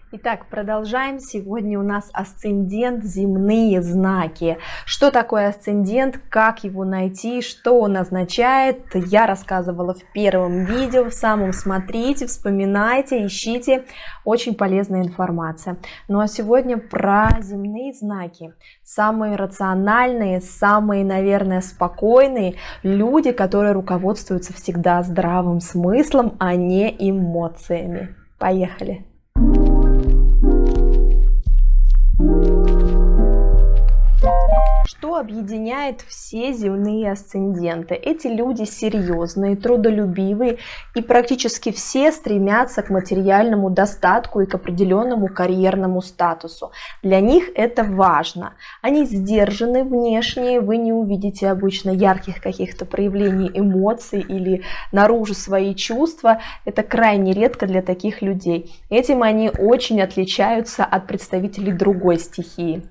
Итак, продолжаем. Сегодня у нас асцендент, земные знаки. Что такое асцендент, как его найти, что он означает, я рассказывала в первом видео, в самом. Смотрите, вспоминайте, ищите. Очень полезная информация. Ну а сегодня про земные знаки. Самые рациональные, самые, наверное, спокойные люди, которые руководствуются всегда здравым смыслом, а не эмоциями. Поехали! Что объединяет все земные асценденты? Эти люди серьезные, трудолюбивые, и практически все стремятся к материальному достатку и к определенному карьерному статусу. Для них это важно. Они сдержаны внешне, вы не увидите обычно ярких каких-то проявлений эмоций или наружу свои чувства. Это крайне редко для таких людей. Этим они очень отличаются от представителей другой стихии.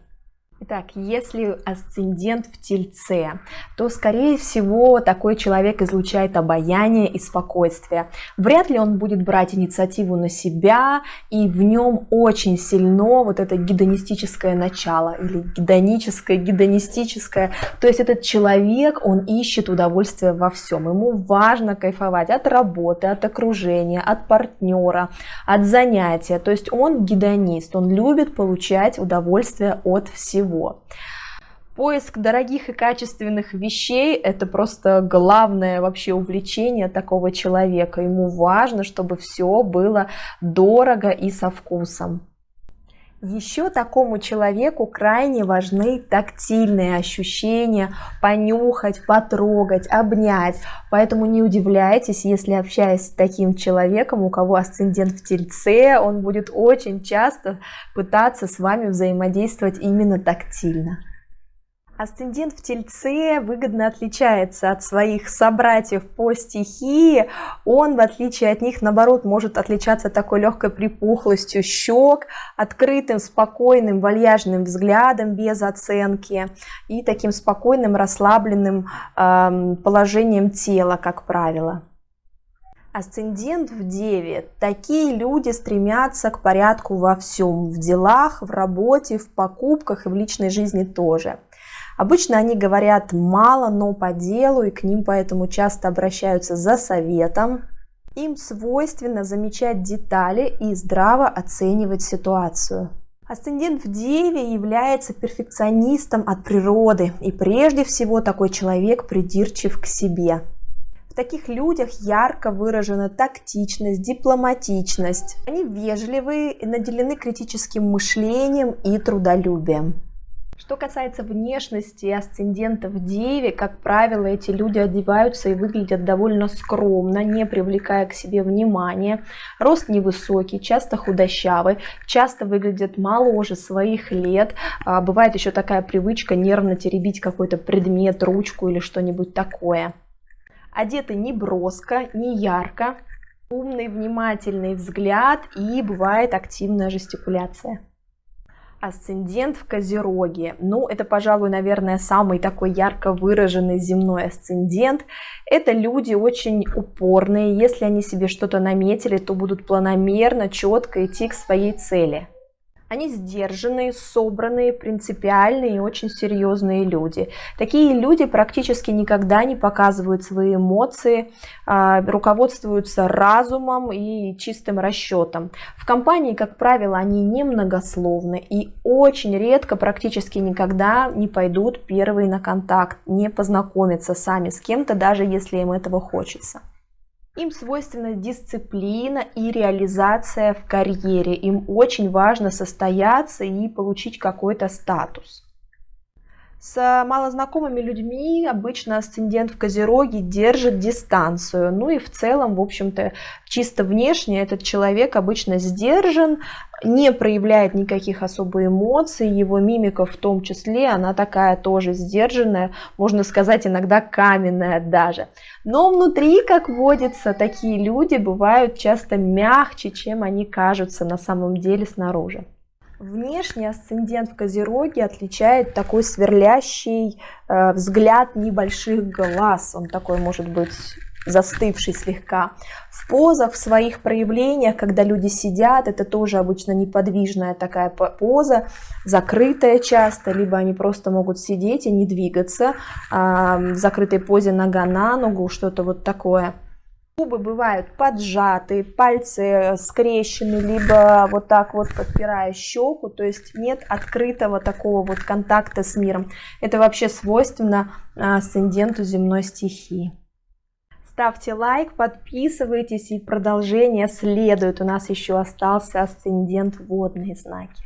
Итак, если асцендент в Тельце, то, скорее всего, такой человек излучает обаяние и спокойствие. Вряд ли он будет брать инициативу на себя, и в нем очень сильно вот это гедонистическое начало, или гедонистическое. То есть этот человек, он ищет удовольствие во всем. Ему важно кайфовать от работы, от окружения, от партнера, от занятия. То есть он гедонист, он любит получать удовольствие от всего. Поиск дорогих и качественных вещей – это просто главное вообще увлечение такого человека. Ему важно, чтобы все было дорого и со вкусом. Еще такому человеку крайне важны тактильные ощущения, понюхать, потрогать, обнять. Поэтому не удивляйтесь, если, общаясь с таким человеком, у кого асцендент в Тельце, он будет очень часто пытаться с вами взаимодействовать именно тактильно. Асцендент в Тельце выгодно отличается от своих собратьев по стихии. Он, в отличие от них, наоборот, может отличаться такой легкой припухлостью щек, открытым, спокойным, вальяжным взглядом, без оценки и таким спокойным, расслабленным положением тела, как правило. Асцендент в Деве. Такие люди стремятся к порядку во всем, в делах, в работе, в покупках и в личной жизни тоже. Обычно они говорят мало, но по делу, и к ним поэтому часто обращаются за советом. Им свойственно замечать детали и здраво оценивать ситуацию. Асцендент в Деве является перфекционистом от природы, и прежде всего такой человек придирчив к себе. В таких людях ярко выражена тактичность, дипломатичность. Они вежливые и наделены критическим мышлением и трудолюбием. Что касается внешности асцендента в Деве, как правило, эти люди одеваются и выглядят довольно скромно, не привлекая к себе внимания. Рост невысокий, часто худощавый, часто выглядят моложе своих лет. Бывает еще такая привычка нервно теребить какой-то предмет, ручку или что-нибудь такое. Одеты не броско, не ярко, умный, внимательный взгляд и бывает активная жестикуляция. Асцендент в Козероге. Ну, это, пожалуй, наверное, самый такой ярко выраженный земной асцендент. Это люди очень упорные. Если они себе что-то наметили, то будут планомерно, четко идти к своей цели. Они сдержанные, собранные, принципиальные и очень серьезные люди. Такие люди практически никогда не показывают свои эмоции, руководствуются разумом и чистым расчетом. В компании, как правило, они немногословны и очень редко, практически никогда не пойдут первые на контакт, не познакомятся сами с кем-то, даже если им этого хочется. Им свойственна дисциплина и реализация в карьере. Им очень важно состояться и получить какой-то статус. С малознакомыми людьми обычно асцендент в Козероге держит дистанцию. Ну и в целом, в общем-то, чисто внешне этот человек обычно сдержан, не проявляет никаких особых эмоций, его мимика в том числе, она такая тоже сдержанная, можно сказать, иногда каменная даже. Но внутри, как водится, такие люди бывают часто мягче, чем они кажутся на самом деле снаружи. Внешне асцендент в Козероге отличает такой сверлящий взгляд небольших глаз. Он такой может быть застывший слегка. В позах, в своих проявлениях, когда люди сидят, это тоже обычно неподвижная такая поза, закрытая часто, либо они просто могут сидеть и не двигаться, в закрытой позе нога на ногу, что-то вот такое. Губы бывают поджаты, пальцы скрещены, либо вот так вот подпирая щеку, то есть нет открытого такого вот контакта с миром. Это вообще свойственно асценденту земной стихии. Ставьте лайк, подписывайтесь, и продолжение следует. У нас еще остался асцендент водные знаки.